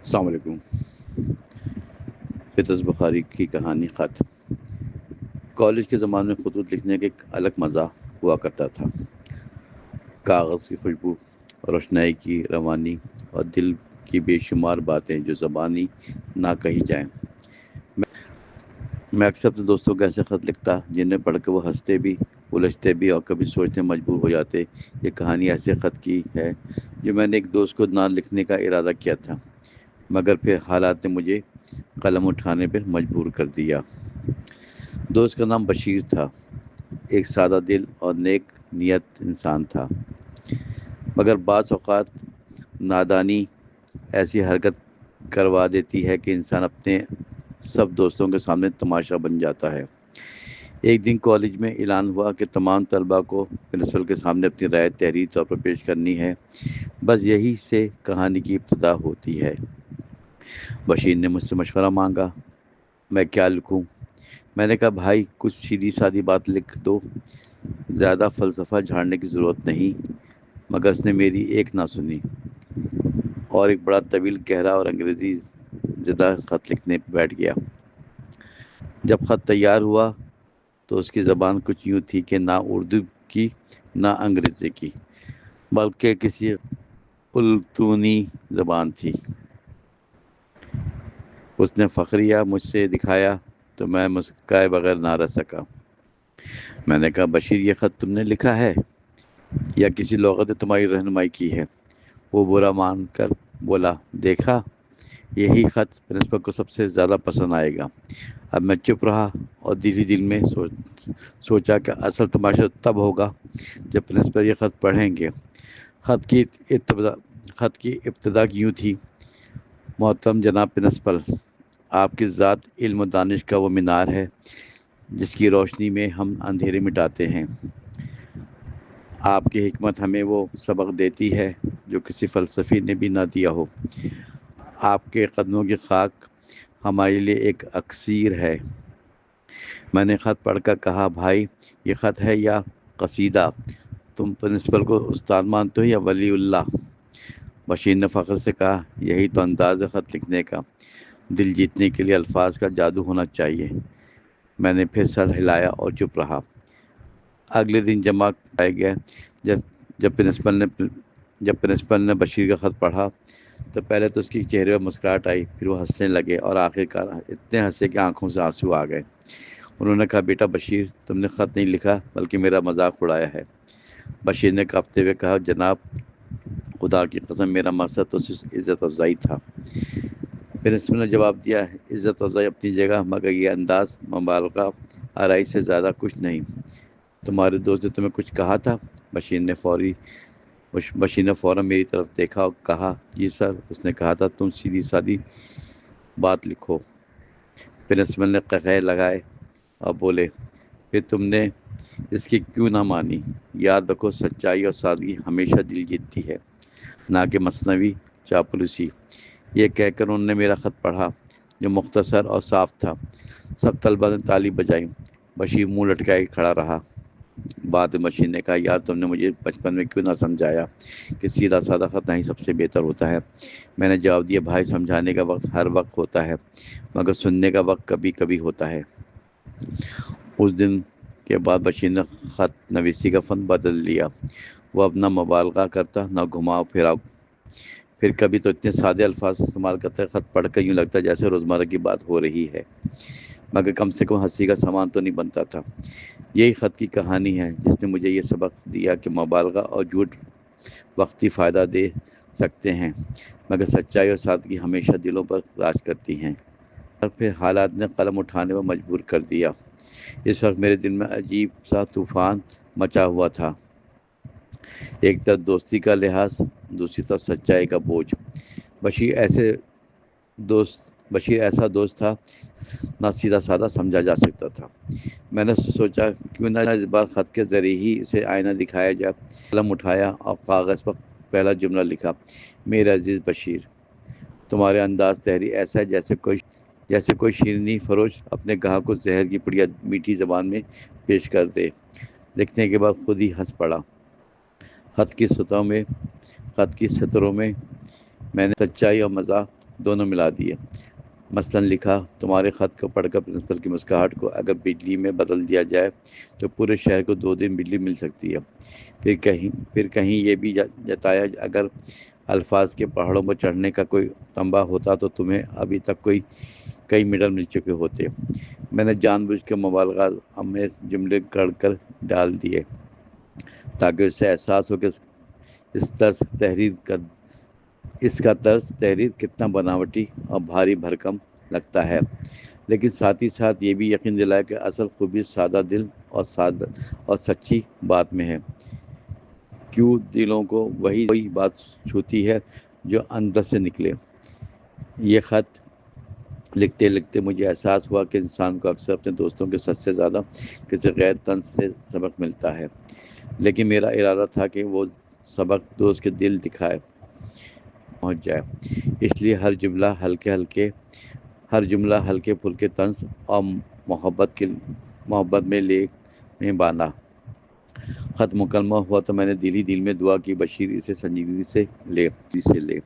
السلام علیکم۔ فیض بخاری کی کہانی خط۔ کالج کے زمانے میں خطوط لکھنے کا ایک الگ مزہ ہوا کرتا تھا۔ کاغذ کی خوشبو، روشنائی کی روانی اور دل کی بے شمار باتیں جو زبانی نہ کہی جائیں۔ میں اکثر اپنے دوستوں کو ایسے خط لکھتا جنہیں پڑھ کے وہ ہنستے بھی، الجھتے بھی اور کبھی سوچنے مجبور ہو جاتے۔ یہ کہانی ایسے خط کی ہے جو میں نے ایک دوست کو نہ لکھنے کا ارادہ کیا تھا، مگر پھر حالات نے مجھے قلم اٹھانے پر مجبور کر دیا۔ دوست کا نام بشیر تھا۔ ایک سادہ دل اور نیک نیت انسان تھا، مگر بعض اوقات نادانی ایسی حرکت کروا دیتی ہے کہ انسان اپنے سب دوستوں کے سامنے تماشا بن جاتا ہے۔ ایک دن کالج میں اعلان ہوا کہ تمام طلباء کو پرنسپل کے سامنے اپنی رائے تحریری طور پر پیش کرنی ہے۔ بس یہی سے کہانی کی ابتدا ہوتی ہے۔ بشیر نے مجھ سے مشورہ مانگا، میں کیا لکھوں؟ میں نے کہا، بھائی کچھ سیدھی سادی بات لکھ دو، زیادہ فلسفہ جھاڑنے کی ضرورت نہیں۔ مگر اس نے میری ایک نہ سنی اور ایک بڑا طویل، گہرا اور انگریزی زدہ خط لکھنے بیٹھ گیا۔ جب خط تیار ہوا تو اس کی زبان کچھ یوں تھی کہ نہ اردو کی نہ انگریزی کی، بلکہ کسی التونی زبان تھی۔ اس نے فخریہ مجھ سے دکھایا تو میں مسکرائے بغیر نہ رہ سکا۔ میں نے کہا، بشیر یہ خط تم نے لکھا ہے یا کسی لغت نے تمہاری رہنمائی کی ہے؟ وہ برا مان کر بولا، دیکھا، یہی خط پرنسپل کو سب سے زیادہ پسند آئے گا۔ اب میں چپ رہا اور دل ہی دل میں سوچا کہ اصل تماشا تب ہوگا جب پرنسپل یہ خط پڑھیں گے۔ خط کی ابتدا یوں تھی، محترم جناب پرنسپل، آپ کی ذات علم و دانش کا وہ مینار ہے جس کی روشنی میں ہم اندھیرے مٹاتے ہیں۔ آپ کی حکمت ہمیں وہ سبق دیتی ہے جو کسی فلسفی نے بھی نہ دیا ہو۔ آپ کے قدموں کی خاک ہمارے لیے ایک اکسیر ہے۔ میں نے خط پڑھ کر کہا، بھائی یہ خط ہے یا قصیدہ؟ تم پرنسپل کو استاد مانتے ہو یا ولی اللہ؟ بشیر نے فخر سے کہا، یہی تو انداز ہے خط لکھنے کا، دل جیتنے کے لیے الفاظ کا جادو ہونا چاہیے۔ میں نے پھر سر ہلایا اور چپ رہا۔ اگلے دن جمع پائے گئے۔ جب پرنسپل نے بشیر کا خط پڑھا تو پہلے تو اس کے چہرے پر مسکراہٹ آئی، پھر وہ ہنسنے لگے اور آخرکار اتنے ہنسے کہ آنکھوں سے آنسو آ گئے۔ انہوں نے کہا، بیٹا بشیر، تم نے خط نہیں لکھا بلکہ میرا مذاق اڑایا ہے۔ بشیر نے کانپتے ہوئے کہا، جناب خدا کی قسم، میرا مقصد تو صرف عزت افزائی تھا۔ پرنسپل نے جواب دیا، عزت افزائی اپنی جگہ، مگر یہ انداز مبالغہ آرائی سے زیادہ کچھ نہیں۔ تمہارے دوست نے تمہیں کچھ کہا تھا؟ بشیر نے فوراً میری طرف دیکھا اور کہا، جی سر، اس نے کہا تھا تم سیدھی سادی بات لکھو۔ پرنسپل نے قہقہے لگائے اور بولے، پھر تم نے اس کی کیوں نہ مانی؟ یاد رکھو، سچائی اور سادگی ہمیشہ دل جیتتی ہے، نہ کہ مصنوعی چاپلوسی۔ یہ کہہ کر انہوں نے میرا خط پڑھا جو مختصر اور صاف تھا۔ سب طلباء نے تالی بجائی۔ بشیر منہ لٹکائے کھڑا رہا۔ بعد میں بشیر نے کہا، یار تم نے مجھے بچپن میں کیوں نہ سمجھایا کہ سیدھا سادہ خط ہی سب سے بہتر ہوتا ہے؟ میں نے جواب دیا، بھائی سمجھانے کا وقت ہر وقت ہوتا ہے، مگر سننے کا وقت کبھی کبھی ہوتا ہے۔ اس دن کے بعد بشیر نے خط نویسی کا فن بدل لیا۔ وہ اب نہ مبالغہ کرتا نہ گھماؤ پھراؤ، پھر کبھی تو اتنے سادے الفاظ استعمال کرتا ہے خط پڑھ کر یوں لگتا ہے جیسے روزمرہ کی بات ہو رہی ہے، مگر کم سے کم ہنسی کا سامان تو نہیں بنتا تھا۔ یہی خط کی کہانی ہے جس نے مجھے یہ سبق دیا کہ مبالغہ اور جھوٹ وقتی فائدہ دے سکتے ہیں، مگر سچائی اور سادگی ہمیشہ دلوں پر راج کرتی ہیں۔ اور پھر حالات نے قلم اٹھانے پر مجبور کر دیا۔ اس وقت میرے دل میں عجیب سا طوفان مچا ہوا تھا، ایک طرف دوستی کا لحاظ، دوسری طرف سچائی کا بوجھ۔ بشیر ایسا دوست تھا نہ سیدھا سادہ سمجھا جا سکتا تھا۔ میں نے سوچا کیوں نہ اس بار خط کے ذریعے ہی اسے آئینہ دکھایا جائے۔ قلم اٹھایا اور کاغذ پر پہلا جملہ لکھا، میرے عزیز بشیر، تمہارے انداز تحریر ایسا ہے جیسے کوئی شیرینی فروش اپنے گاہک کو زہر کی پڑیا میٹھی زبان میں پیش کر دے۔ لکھنے کے بعد خود ہی ہنس پڑا۔ خط کی سطروں میں میں نے سچائی اور مزاح دونوں ملا دیے۔ مثلاً لکھا، تمہارے خط کو پڑھ کر پرنسپل کی مسکراہٹ کو اگر بجلی میں بدل دیا جائے تو پورے شہر کو 2 دن بجلی مل سکتی ہے۔ پھر کہیں یہ بھی جتایا، اگر الفاظ کے پہاڑوں پر چڑھنے کا کوئی تنبا ہوتا تو تمہیں ابھی تک کئی میڈل مل چکے ہوتے۔ میں نے جان بوجھ کے مبالغہ آمیز جملے گڑھ کر ڈال دیے تاکہ اس سے احساس ہو کہ اس کا طرز تحریر کتنا بناوٹی اور بھاری بھرکم لگتا ہے، لیکن ساتھ ہی ساتھ یہ بھی یقین دلایا کہ اصل خوبی سادہ دل اور سچی بات میں ہے۔ کیوں دلوں کو وہی بات چھوتی ہے جو اندر سے نکلے۔ یہ خط لکھتے لکھتے مجھے احساس ہوا کہ انسان کو اکثر اپنے دوستوں کے سچ سے زیادہ کسی غیر طنز سے سبق ملتا ہے، لیکن میرا ارادہ تھا کہ وہ سبق دوست کے دل دکھائے پہنچ جائے۔ اس لیے ہر جملہ ہلکے پھلکے طنز اور محبت میں باندھا۔ خط مکمل ہوا تو میں نے دل میں دعا کی، بشیر اسے سنجیدگی سے لے۔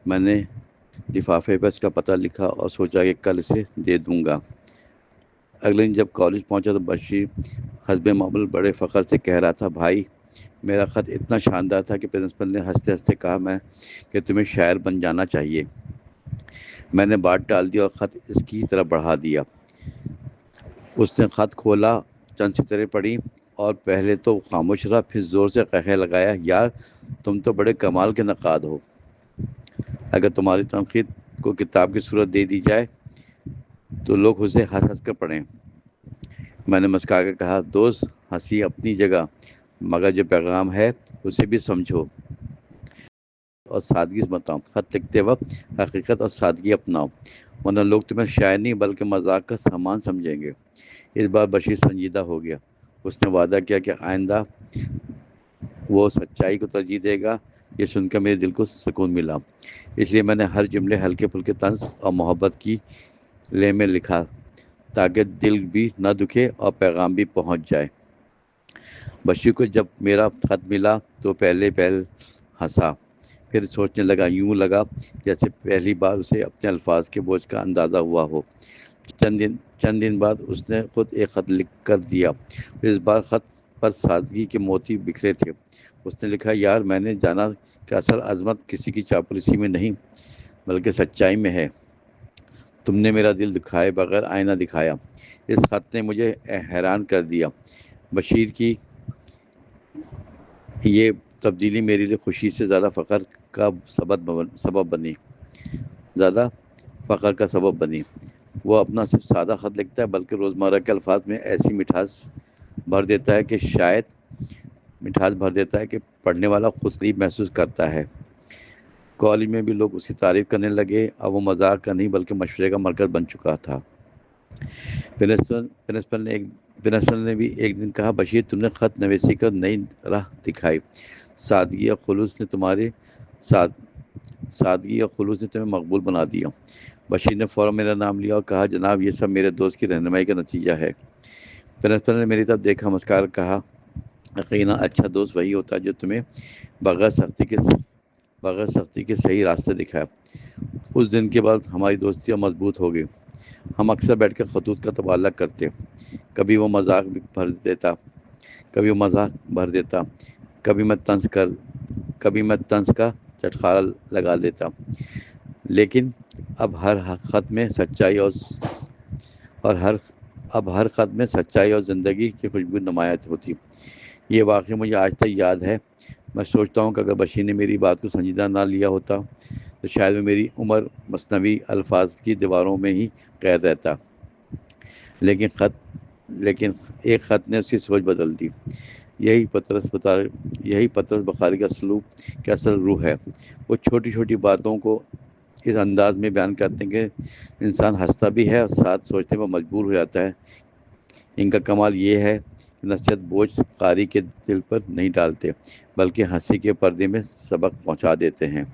میں نے لفافے پر اس کا پتہ لکھا اور سوچا کہ کل اسے دے دوں گا۔ اگلے دن جب کالج پہنچا تو بشیر حسب معمول بڑے فخر سے کہہ رہا تھا، بھائی میرا خط اتنا شاندار تھا کہ پرنسپل نے ہنستے ہنستے کہا کہ تمہیں شاعر بن جانا چاہیے۔ میں نے بات ٹال دی اور خط اس کی طرف بڑھا دیا۔ اس نے خط کھولا، چند سطریں پڑھی اور پہلے تو خاموش رہا، پھر زور سے قہقہ لگایا، یار تم تو بڑے کمال کے نقاد ہو۔ اگر تمہاری تنقید کو کتاب کی صورت دے دی جائے تو لوگ اسے ہنس ہنس کر پڑھیں۔ میں نے مسکرا کر کہا، دوست ہنسی اپنی جگہ، مگر جو پیغام ہے اسے بھی سمجھو اور سادگی سے بتاؤ۔ خط لکھتے وقت حقیقت اور سادگی اپناؤ، ورنہ لوگ تمہیں شاعر نہیں بلکہ مذاق کا سامان سمجھیں گے۔ اس بار بشیر سنجیدہ ہو گیا۔ اس نے وعدہ کیا کہ آئندہ وہ سچائی کو ترجیح دے گا۔ یہ سن کر میرے دل کو سکون ملا۔ اس لیے میں نے ہر جملے ہلکے پھلکے طنز اور محبت کی لے میں لکھا تاکہ دل بھی نہ دکھے اور پیغام بھی پہنچ جائے۔ بشیر کو جب میرا خط ملا تو پہلے ہنسا، پھر سوچنے لگا، یوں لگا جیسے پہلی بار اسے اپنے الفاظ کے بوجھ کا اندازہ ہوا ہو۔ چند دن بعد اس نے خود ایک خط لکھ کر دیا۔ اس بار خط پر سادگی کے موتی بکھرے تھے۔ اس نے لکھا، یار میں نے جانا کہ اصل عظمت کسی کی چاپلوسی میں نہیں بلکہ سچائی میں ہے۔ تم نے میرا دل دکھائے بغیر آئینہ دکھایا۔ اس خط نے مجھے حیران کر دیا۔ بشیر کی یہ تبدیلی میرے لیے خوشی سے زیادہ فخر کا سبب بنی۔ وہ اپنا صرف سادہ خط لکھتا ہے بلکہ روزمرہ کے الفاظ میں ایسی مٹھاس بھر دیتا ہے کہ پڑھنے والا خود قریب محسوس کرتا ہے۔ کالج میں بھی لوگ اس کی تعریف کرنے لگے اور وہ مذاق کا نہیں بلکہ مشورے کا مرکز بن چکا تھا۔ پرنسپل نے بھی ایک دن کہا، بشیر تم نے خط نویسی کا نئی راہ دکھائی۔ سادگی اور خلوص نے تمہیں مقبول بنا دیا۔ بشیر نے فوراً میرا نام لیا اور کہا، جناب یہ سب میرے دوست کی رہنمائی کا نتیجہ ہے۔ پرنسپل نے میری طرف دیکھا، مسکرا کر کہا، یقیناً اچھا دوست وہی ہوتا ہے جو تمہیں بغیر سختی کے صحیح راستے دکھائے۔ اس دن کے بعد ہماری دوستی مضبوط ہو گئی۔ ہم اکثر بیٹھ کر خطوط کا تبادلہ کرتے، کبھی وہ مذاق بھر دیتا، کبھی میں طنز کا چٹخارا لگا دیتا، لیکن اب ہر خط میں سچائی اور زندگی کی خوشبو نمایاں ہوتی۔ یہ واقعہ مجھے آج تک یاد ہے۔ میں سوچتا ہوں کہ اگر بشیر نے میری بات کو سنجیدہ نہ لیا ہوتا تو شاید وہ میری عمر مثنوی الفاظ کی دیواروں میں ہی قید رہتا، لیکن ایک خط نے اس کی سوچ بدل دی۔ یہی پطرس بخاری کا سلوک کی اصل روح ہے۔ وہ چھوٹی چھوٹی باتوں کو اس انداز میں بیان کرتے ہیں کہ انسان ہنستا بھی ہے اور ساتھ سوچنے پر مجبور ہو جاتا ہے۔ ان کا کمال یہ ہے کہ نصیحت بوجھ قاری کے دل پر نہیں ڈالتے بلکہ ہنسی کے پردے میں سبق پہنچا دیتے ہیں۔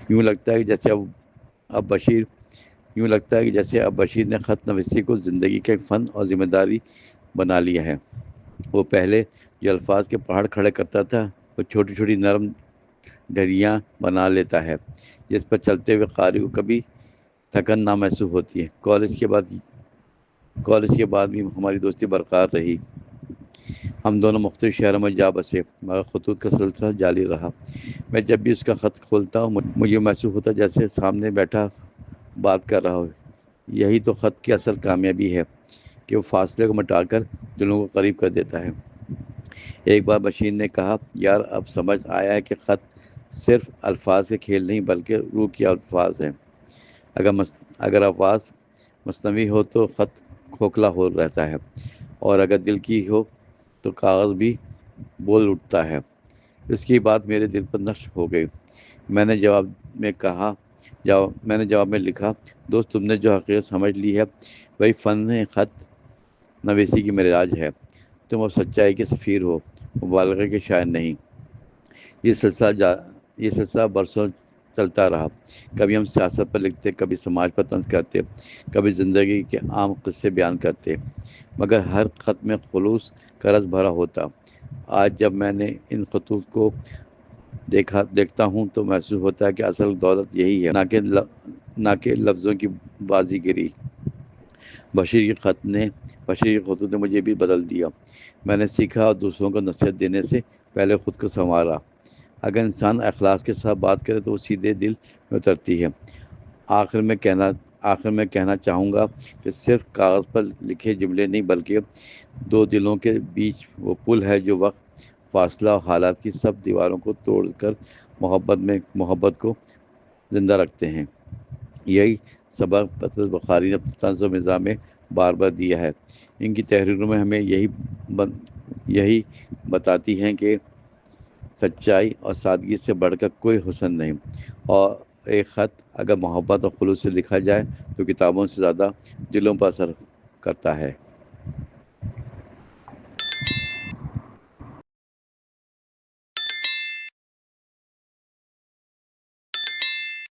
یوں لگتا ہے کہ جیسے اب بشیر نے خط نویسی کو زندگی کا ایک فن اور ذمہ داری بنا لیا ہے۔ وہ پہلے جو الفاظ کے پہاڑ کھڑے کرتا تھا وہ چھوٹی چھوٹی نرم ڈھریاں بنا لیتا ہے۔ جس پر چلتے ہوئے قاری کو کبھی تھکن نہ محسوس ہوتی ہے۔ کالج کے بعد بھی ہماری دوستی برقرار رہی۔ ہم دونوں مختلف شہروں میں جا بسے، مگر خطوط کا سلسلہ جاری رہا۔ میں جب بھی اس کا خط کھولتا ہوں مجھے محسوس ہوتا جیسے سامنے بیٹھا بات کر رہا ہو۔ یہی تو خط کی اصل کامیابی ہے کہ وہ فاصلے کو مٹا کر دلوں کو قریب کر دیتا ہے۔ ایک بار بشیر نے کہا، یار اب سمجھ آیا ہے کہ خط صرف الفاظ کے کھیل نہیں بلکہ روح کے الفاظ ہیں۔ اگر آواز مصنوعی ہو تو خط کھوکھلا ہو رہتا ہے، اور اگر دل کی ہو تو کاغذ بھی بول اٹھتا ہے۔ اس کی بات میرے دل پر نقش ہو گئی۔ میں نے جواب میں لکھا، دوست تم نے جو حقیقت سمجھ لی ہے وہی فن خط نویسی کی معراج ہے۔ تم اب سچائی کے سفیر ہو، مبالغے کے شاعر نہیں۔ یہ سلسلہ برسوں چلتا رہا۔ کبھی ہم سیاست پر لکھتے، کبھی سماج پر طنز کرتے، کبھی زندگی کے عام قصے بیان کرتے، مگر ہر خط میں خلوص کا رس بھرا ہوتا۔ آج جب میں نے ان خطوط کو دیکھتا ہوں تو محسوس ہوتا ہے کہ اصل دولت یہی ہے، نہ کہ لفظوں کی بازی گری۔ بشیر کے خطوط نے مجھے بھی بدل دیا۔ میں نے سیکھا اور دوسروں کو نصیحت دینے سے پہلے خود کو سنوارا۔ اگر انسان اخلاص کے ساتھ بات کرے تو وہ سیدھے دل میں اترتی ہے۔ آخر میں کہنا چاہوں گا کہ صرف کاغذ پر لکھے جملے نہیں بلکہ دو دلوں کے بیچ وہ پل ہے جو وقت، فاصلہ اور حالات کی سب دیواروں کو توڑ کر محبت کو زندہ رکھتے ہیں۔ یہی سبق بطرس بخاری نے طنز و مزاح میں بار بار دیا ہے۔ ان کی تحریروں میں ہمیں یہی بتاتی ہیں کہ سچائی اور سادگی سے بڑھ کر کوئی حسن نہیں، اور ایک خط اگر محبت اور خلوص سے لکھا جائے تو کتابوں سے زیادہ دلوں پر اثر کرتا ہے۔